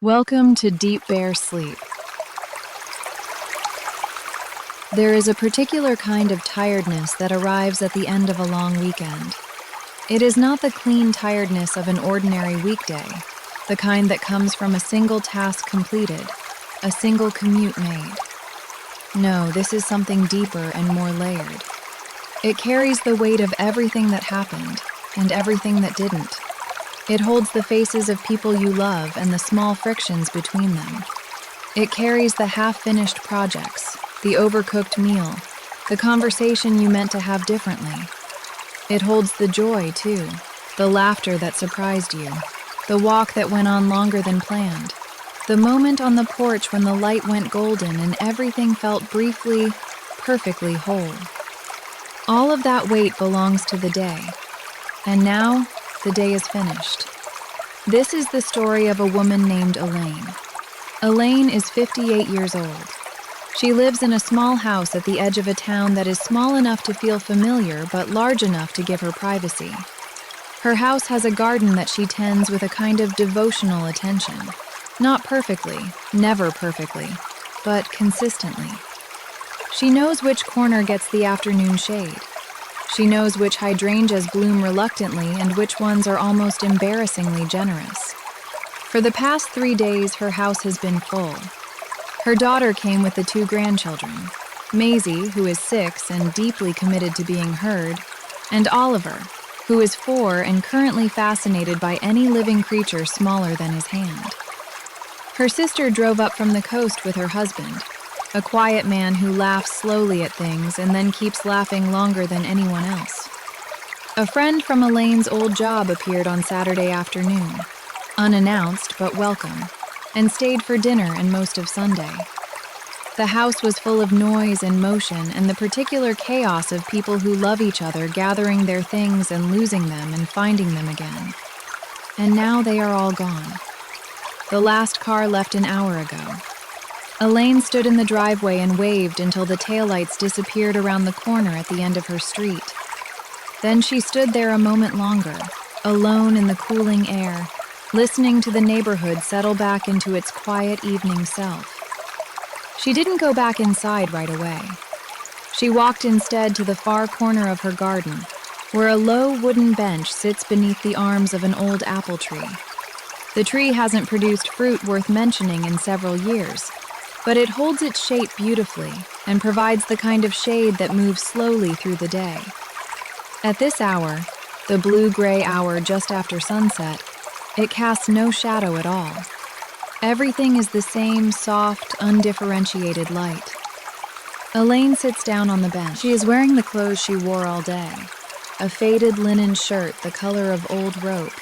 Welcome to Deep Bear Sleep. There is a particular kind of tiredness that arrives at the end of a long weekend. It is not the clean tiredness of an ordinary weekday, the kind that comes from a single task completed, a single commute made. No, this is something deeper and more layered. It carries the weight of everything that happened and everything that didn't. It holds the faces of people you love and the small frictions between them. It carries the half-finished projects, the overcooked meal, the conversation you meant to have differently. It holds the joy, too, the laughter that surprised you, the walk that went on longer than planned, the moment on the porch when the light went golden and everything felt briefly, perfectly whole. All of that weight belongs to the day. And now, the day is finished. This is the story of a woman named Elaine. Elaine is 58 years old. She lives in a small house at the edge of a town that is small enough to feel familiar but large enough to give her privacy. Her house has a garden that she tends with a kind of devotional attention. Not perfectly, never perfectly, but consistently. She knows which corner gets the afternoon shade. She knows which hydrangeas bloom reluctantly and which ones are almost embarrassingly generous. For the past 3 days, her house has been full. Her daughter came with the 2 grandchildren, Maisie, who is 6 and deeply committed to being heard, and Oliver, who is 4 and currently fascinated by any living creature smaller than his hand. Her sister drove up from the coast with her husband, a quiet man who laughs slowly at things and then keeps laughing longer than anyone else. A friend from Elaine's old job appeared on Saturday afternoon, unannounced but welcome, and stayed for dinner and most of Sunday. The house was full of noise and motion and the particular chaos of people who love each other gathering their things and losing them and finding them again. And now they are all gone. The last car left an hour ago. Elaine stood in the driveway and waved until the taillights disappeared around the corner at the end of her street. Then she stood there a moment longer, alone in the cooling air, listening to the neighborhood settle back into its quiet evening self. She didn't go back inside right away. She walked instead to the far corner of her garden, where a low wooden bench sits beneath the arms of an old apple tree. The tree hasn't produced fruit worth mentioning in several years, but it holds its shape beautifully and provides the kind of shade that moves slowly through the day. At this hour, the blue-gray hour just after sunset, it casts no shadow at all. Everything is the same soft, undifferentiated light. Elaine sits down on the bench. She is wearing the clothes she wore all day, a faded linen shirt the color of old rope,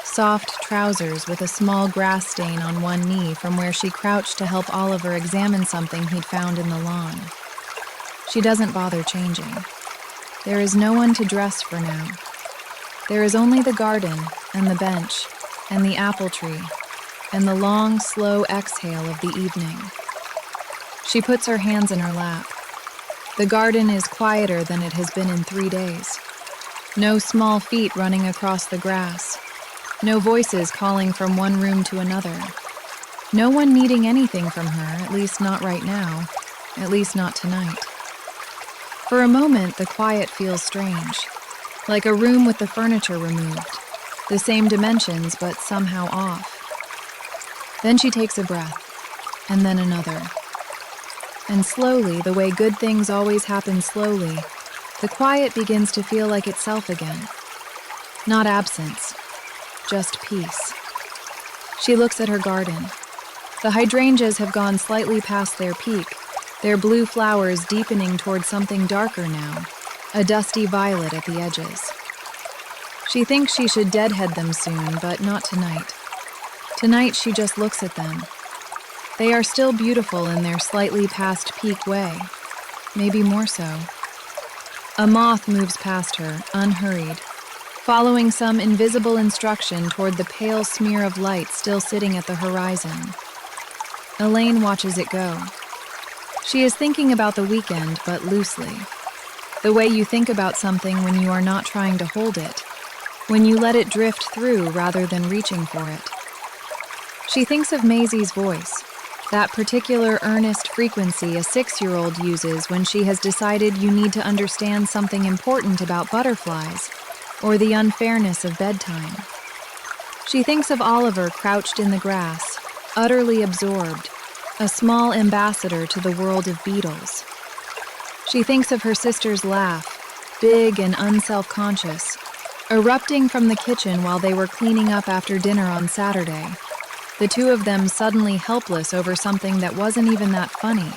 soft trousers with a small grass stain on one knee from where she crouched to help Oliver examine something he'd found in the lawn. She doesn't bother changing. There is no one to dress for now. There is only the garden and the bench and the apple tree and the long, slow exhale of the evening. She puts her hands in her lap. The garden is quieter than it has been in 3 days. No small feet running across the grass. No voices calling from one room to another. No one needing anything from her, at least not right now, at least not tonight. For a moment, the quiet feels strange, like a room with the furniture removed, the same dimensions but somehow off. Then she takes a breath, and then another. And slowly, the way good things always happen slowly, the quiet begins to feel like itself again. Not absence. Just peace. She looks at her garden. The hydrangeas have gone slightly past their peak, their blue flowers deepening toward something darker now, a dusty violet at the edges. She thinks she should deadhead them soon, but not tonight. Tonight she just looks at them. They are still beautiful in their slightly past peak way, maybe more so. A moth moves past her, unhurried, following some invisible instruction toward the pale smear of light still sitting at the horizon. Elaine watches it go. She is thinking about the weekend, but loosely. The way you think about something when you are not trying to hold it, when you let it drift through rather than reaching for it. She thinks of Maisie's voice, that particular earnest frequency a 6-year-old uses when she has decided you need to understand something important about butterflies or the unfairness of bedtime. She thinks of Oliver crouched in the grass, utterly absorbed, a small ambassador to the world of beetles. She thinks of her sister's laugh, big and unself-conscious, erupting from the kitchen while they were cleaning up after dinner on Saturday. The two of them suddenly helpless over something that wasn't even that funny,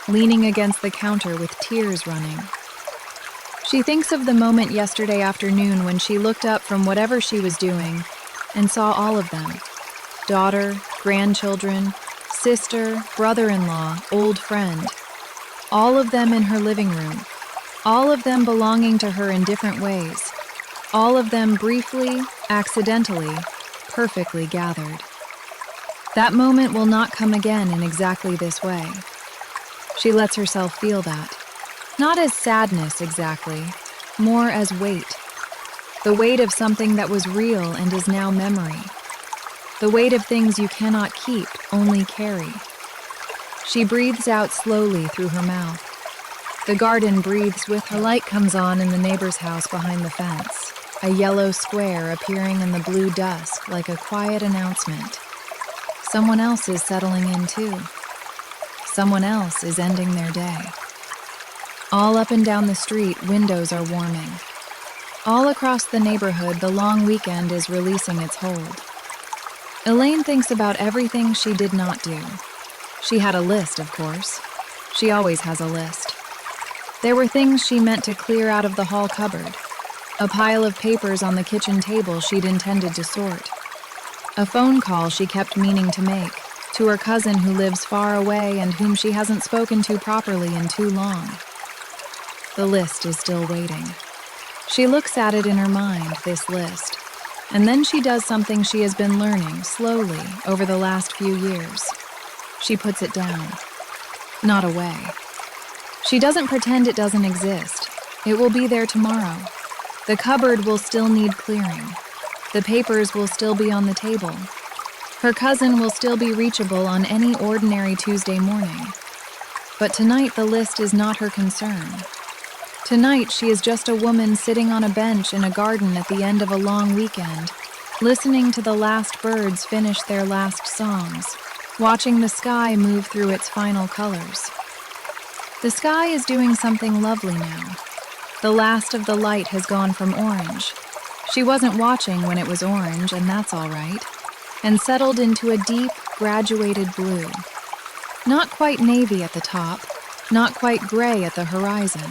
leaning against the counter with tears running. She thinks of the moment yesterday afternoon when she looked up from whatever she was doing and saw all of them: daughter, grandchildren, sister, brother-in-law, old friend. All of them in her living room, all of them belonging to her in different ways, all of them briefly, accidentally, perfectly gathered. That moment will not come again in exactly this way. She lets herself feel that. Not as sadness exactly, more as weight. The weight of something that was real and is now memory. The weight of things you cannot keep, only carry. She breathes out slowly through her mouth. The garden breathes with her. Light comes on in the neighbor's house behind the fence, a yellow square appearing in the blue dusk like a quiet announcement. Someone else is settling in too. Someone else is ending their day. All up and down the street, windows are warming. All across the neighborhood, the long weekend is releasing its hold. Elaine thinks about everything she did not do. She had a list, of course. She always has a list. There were things she meant to clear out of the hall cupboard, a pile of papers on the kitchen table she'd intended to sort, a phone call she kept meaning to make to her cousin who lives far away and whom she hasn't spoken to properly in too long. The list is still waiting. She looks at it in her mind, this list, and then she does something she has been learning slowly over the last few years. She puts it down. Not away. She doesn't pretend it doesn't exist. It will be there tomorrow. The cupboard will still need clearing. The papers will still be on the table. Her cousin will still be reachable on any ordinary Tuesday morning. But tonight the list is not her concern. Tonight she is just a woman sitting on a bench in a garden at the end of a long weekend, listening to the last birds finish their last songs, watching the sky move through its final colors. The sky is doing something lovely now. The last of the light has gone from orange. She wasn't watching when it was orange, and that's all right, and settled into a deep, graduated blue. Not quite navy at the top, not quite gray at the horizon.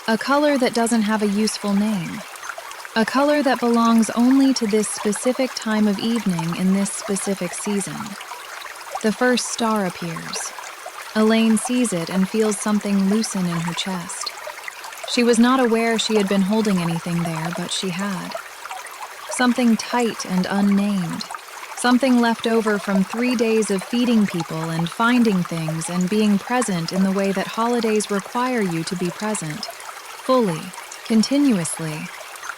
A color that doesn't have a useful name. A color that belongs only to this specific time of evening in this specific season. The first star appears. Elaine sees it and feels something loosen in her chest. She was not aware she had been holding anything there, but she had. Something tight and unnamed. Something left over from 3 days of feeding people and finding things and being present in the way that holidays require you to be present. Fully, continuously,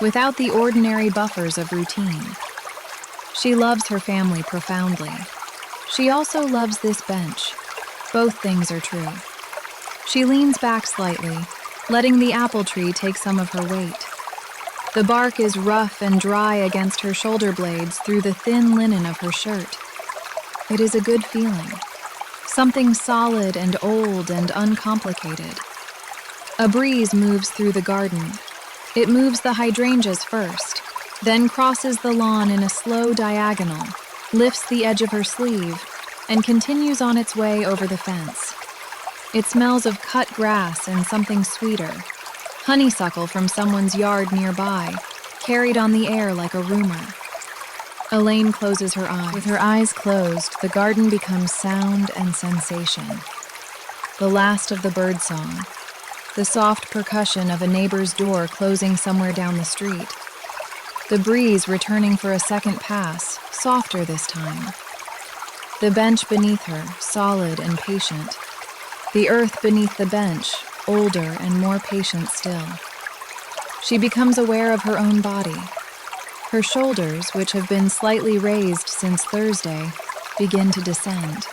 without the ordinary buffers of routine. She loves her family profoundly. She also loves this bench. Both things are true. She leans back slightly, letting the apple tree take some of her weight. The bark is rough and dry against her shoulder blades through the thin linen of her shirt. It is a good feeling. Something solid and old and uncomplicated. A breeze moves through the garden. It moves the hydrangeas first, then crosses the lawn in a slow diagonal, lifts the edge of her sleeve, and continues on its way over the fence. It smells of cut grass and something sweeter, honeysuckle from someone's yard nearby, carried on the air like a rumor. Elaine closes her eyes. With her eyes closed, the garden becomes sound and sensation. The last of the birdsong, the soft percussion of a neighbor's door closing somewhere down the street, the breeze returning for a second pass, softer this time. The bench beneath her, solid and patient. The earth beneath the bench, older and more patient still. She becomes aware of her own body. Her shoulders, which have been slightly raised since Thursday, begin to descend.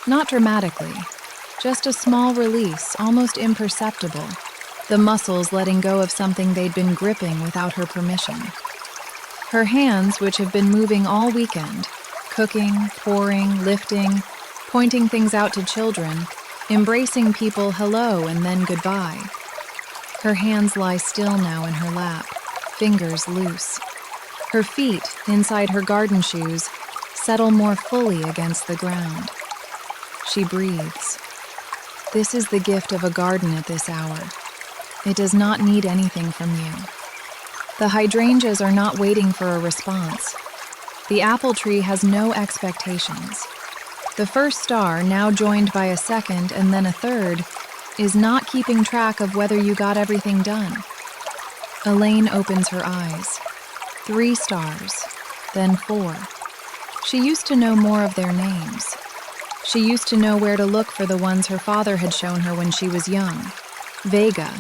Not dramatically, just a small release, almost imperceptible, the muscles letting go of something they'd been gripping without her permission. Her hands, which have been moving all weekend, cooking, pouring, lifting, pointing things out to children, embracing people hello and then goodbye. Her hands lie still now in her lap, fingers loose. Her feet, inside her garden shoes, settle more fully against the ground. She breathes. This is the gift of a garden at this hour. It does not need anything from you. The hydrangeas are not waiting for a response. The apple tree has no expectations. The first star, now joined by a second and then a third, is not keeping track of whether you got everything done. Elaine opens her eyes. 3 stars, then 4. She used to know more of their names. She used to know where to look for the ones her father had shown her when she was young. Vega.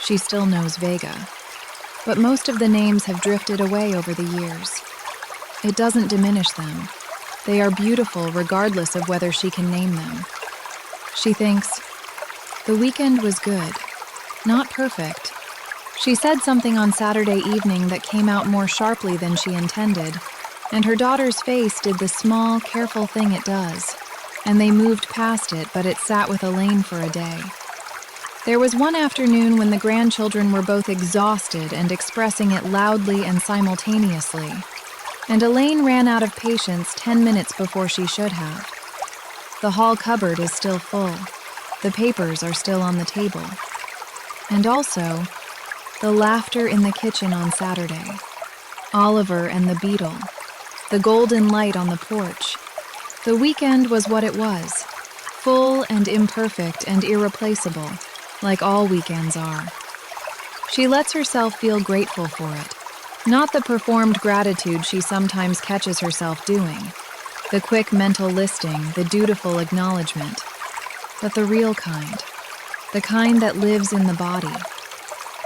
She still knows Vega. But most of the names have drifted away over the years. It doesn't diminish them. They are beautiful regardless of whether she can name them. She thinks, the weekend was good, not perfect. She said something on Saturday evening that came out more sharply than she intended, and her daughter's face did the small, careful thing it does, and they moved past it, but it sat with Elaine for a day. There was one afternoon when the grandchildren were both exhausted and expressing it loudly and simultaneously, and Elaine ran out of patience 10 minutes before she should have. The hall cupboard is still full. The papers are still on the table. And also, the laughter in the kitchen on Saturday. Oliver and the beetle. The golden light on the porch. The weekend was what it was. Full and imperfect and irreplaceable, like all weekends are. She lets herself feel grateful for it. Not the performed gratitude she sometimes catches herself doing. The quick mental listing, the dutiful acknowledgement. But the real kind. The kind that lives in the body.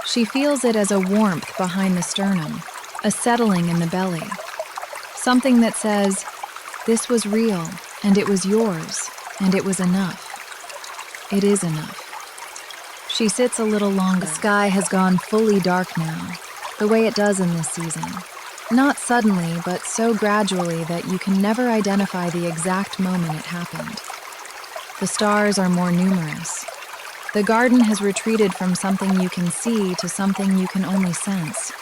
She feels it as a warmth behind the sternum, a settling in the belly. Something that says, this was real, and it was yours, and it was enough. It is enough. She sits a little longer. The sky has gone fully dark now, the way it does in this season. Not suddenly, but so gradually that you can never identify the exact moment it happened. The stars are more numerous. The garden has retreated from something you can see to something you can only sense.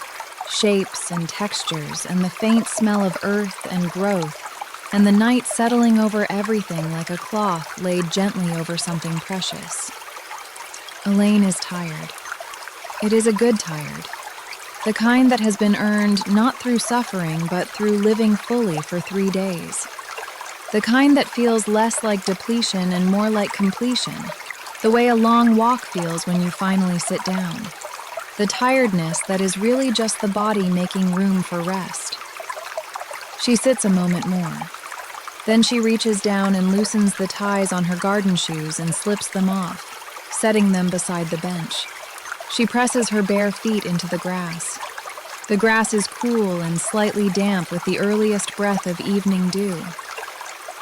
Shapes and textures and the faint smell of earth and growth, and the night settling over everything like a cloth laid gently over something precious. Elaine is tired. It is a good tired. The kind that has been earned not through suffering but through living fully for 3 days. The kind that feels less like depletion and more like completion, the way a long walk feels when you finally sit down. The tiredness that is really just the body making room for rest. She sits a moment more. Then she reaches down and loosens the ties on her garden shoes and slips them off, setting them beside the bench. She presses her bare feet into the grass. The grass is cool and slightly damp with the earliest breath of evening dew.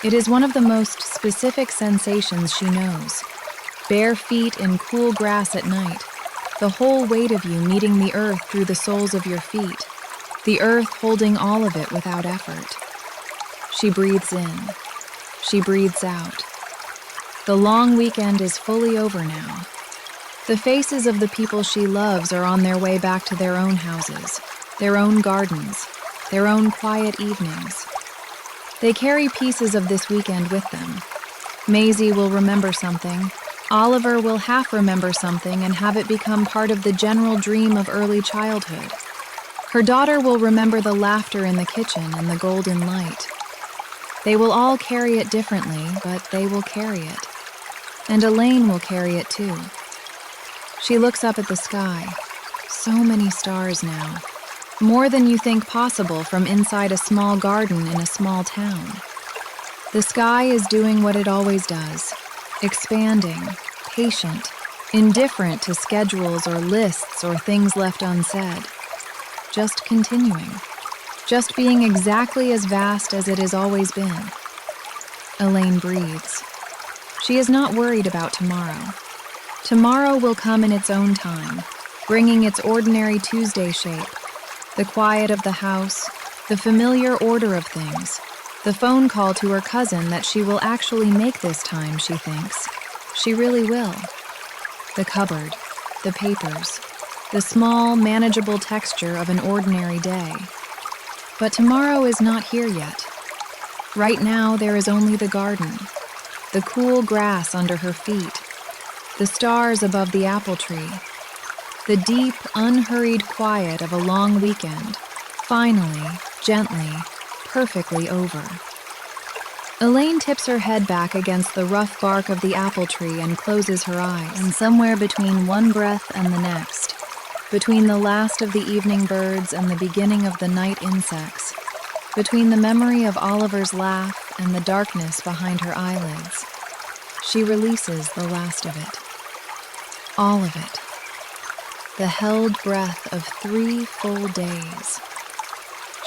It is one of the most specific sensations she knows. Bare feet in cool grass at night, the whole weight of you meeting the earth through the soles of your feet, the earth holding all of it without effort. She breathes in. She breathes out. The long weekend is fully over now. The faces of the people she loves are on their way back to their own houses, their own gardens, their own quiet evenings. They carry pieces of this weekend with them. Maisie will remember something. Oliver will half remember something and have it become part of the general dream of early childhood. Her daughter will remember the laughter in the kitchen and the golden light. They will all carry it differently, but they will carry it. And Elaine will carry it too. She looks up at the sky. So many stars now. More than you think possible from inside a small garden in a small town. The sky is doing what it always does. Expanding, patient, indifferent to schedules or lists or things left unsaid. Just continuing. Just being exactly as vast as it has always been. Elaine breathes. She is not worried about tomorrow. Tomorrow will come in its own time, bringing its ordinary Tuesday shape. The quiet of the house, the familiar order of things, the phone call to her cousin that she will actually make this time, she thinks. She really will. The cupboard, the papers, the small, manageable texture of an ordinary day. But tomorrow is not here yet. Right now, there is only the garden, the cool grass under her feet, the stars above the apple tree, the deep, unhurried quiet of a long weekend, finally, gently, perfectly over. Elaine tips her head back against the rough bark of the apple tree and closes her eyes. And somewhere between one breath and the next, between the last of the evening birds and the beginning of the night insects, between the memory of Oliver's laugh and the darkness behind her eyelids, she releases the last of it. All of it. The held breath of 3 full days.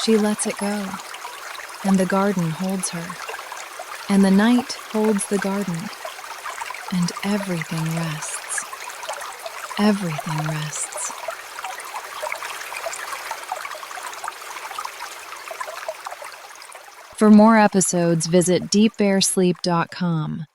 She lets it go, and the garden holds her, and the night holds the garden, and everything rests. Everything rests. For more episodes, visit deepbearsleep.com.